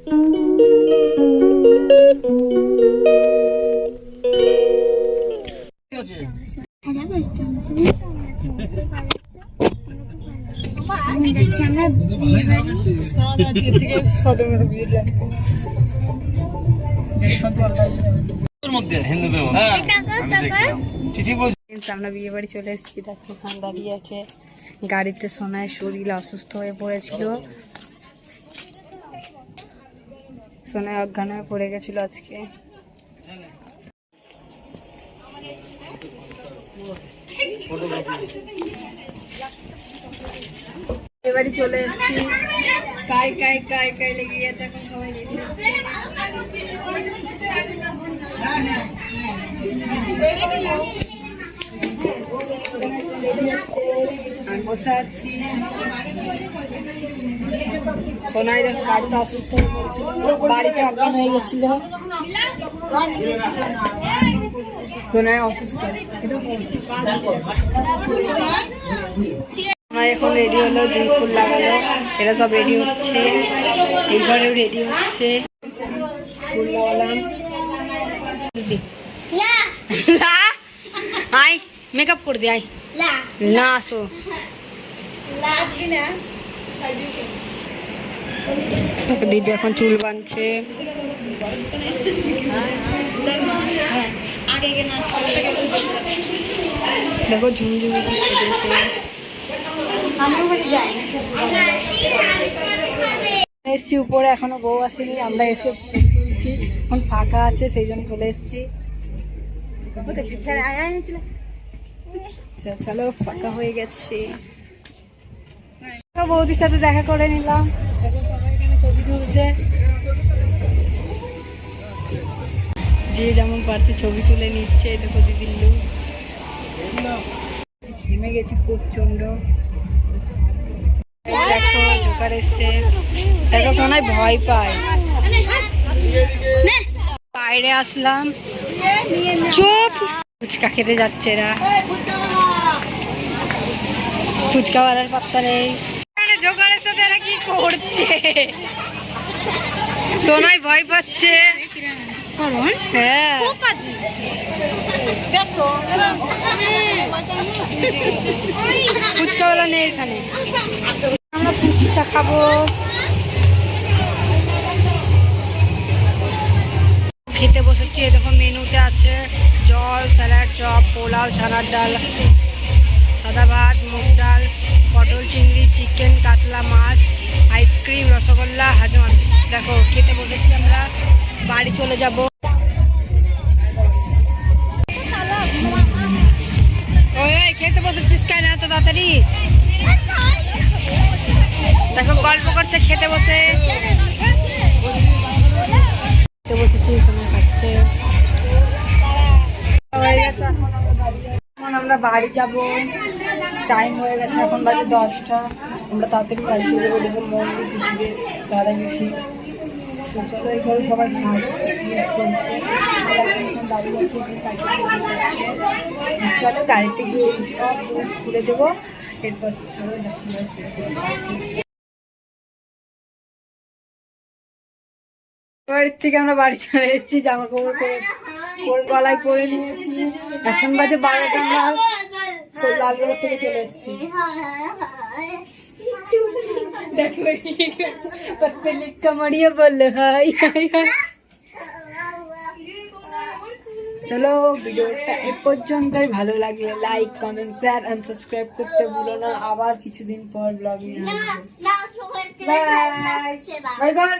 আমরা বিয়ে বাড়ি চলে এসেছি। দেখো ওখানে দাঁড়িয়ে আছে গাড়িতে। সোনায় শরীর অসুস্থ হয়ে পড়েছিল, সোনায় অজ্ঞান হয়ে পড়ে গেছিল আজকে। এবারই চলে এসেছি। কাই কাই কাই কাই লেগে গেছে, এখন সবাই রেডি হচ্ছে। সোনাই দেখো গাড়িতে অসুস্থ হয়ে পড়েছিল, বাড়িতে অজ্ঞান হয়ে গেছিল। সোনাই অসুস্থ, এখন রেডি হলো, দুই ফুল লাগালো, এরা সব রেডি হচ্ছে। এই ঘরেও রেডি হচ্ছে, ফুল লাগালাম। আই মেকআপ করে দে, আই না আসো। দিদি এখন চুল বাঁধছে। দেখো ঝুমঝুমি এসছি উপরে, এখনো বউ আসেনি। আমরা এসে তুলছি, এখন ফাঁকা আছে সেই জন্য চলে এসছি। চলো ফাঁকা হয়ে গেছে। বৌদির সাথে দেখা করে নিলাম। দেখো সবাই এখানে ছবি তুলছে, যে যেমন পারছে ছবি তুলে নিচ্ছে। দেখো দিদির লুক, ঘেমে গেছি প্রচন্ড। দেখো জোকার এসছে। দেখো সোনাই ভয় পায়। বাইরে আসলাম, চুপ। ফুচকা খেতে যাচ্ছে এরা, ফুচকাওয়ালার পাত্তা নেই। জোকারের সাথে এরা কি করছে? সোনাই ভয় পাচ্ছে। হ্যাঁ ফুচকাওয়ালা নেই এখানে, আমরা ফুচকা খাবো। খেতে বসেছি। দেখো মেনুতে আছে জল, স্যালাড, চপ, পোলাও, ছানার ডাল, সাদা ভাত, মুগ ডাল, পটল চিংড়ি, চিকেন, কাতলা মাছ, আইসক্রিম, রসগোল্লা, হাজমা। দেখো খেতে বসেছি আমরা, বাড়ি চলে যাব। ওই খেতে বসেছিস কেন এত তাড়াতাড়ি? দেখো গল্প করছে খেতে বসে। খেতে বসেছি, সময় খাচ্ছে। এখন আমরা বাড়ি যাব, টাইম হয়ে গেছে, এখন বাজে 10টা। আমরা তাড়াতাড়ি বাড়ি চলে যাবো। দেখুন মন্দির পিসিদের দাদা পিসি। তো চলো এই ঘরে সবাই দাঁড়িয়ে আছে, চলো গাড়িতে গিয়ে সব ড্রেস খুলে দেবো। এরপর চলো বাড়ির থেকে আমরা বাড়ি চলে এসেছি। জামা কাপড় করে গলায় পরে নিয়েছি। এখন বাজে 12টা। আমরা লালবাগ থেকে চলে এসেছি। দেখো লিখা মারিয়ে বললো হাই হাই হাই। চলো ভিডিওটা এ পর্যন্তই। ভালো লাগলে like, comment, share and subscribe করতে ভুলো না। আবার কিছুদিন পর ব্লগ নিয়ে আসবো। Bye by.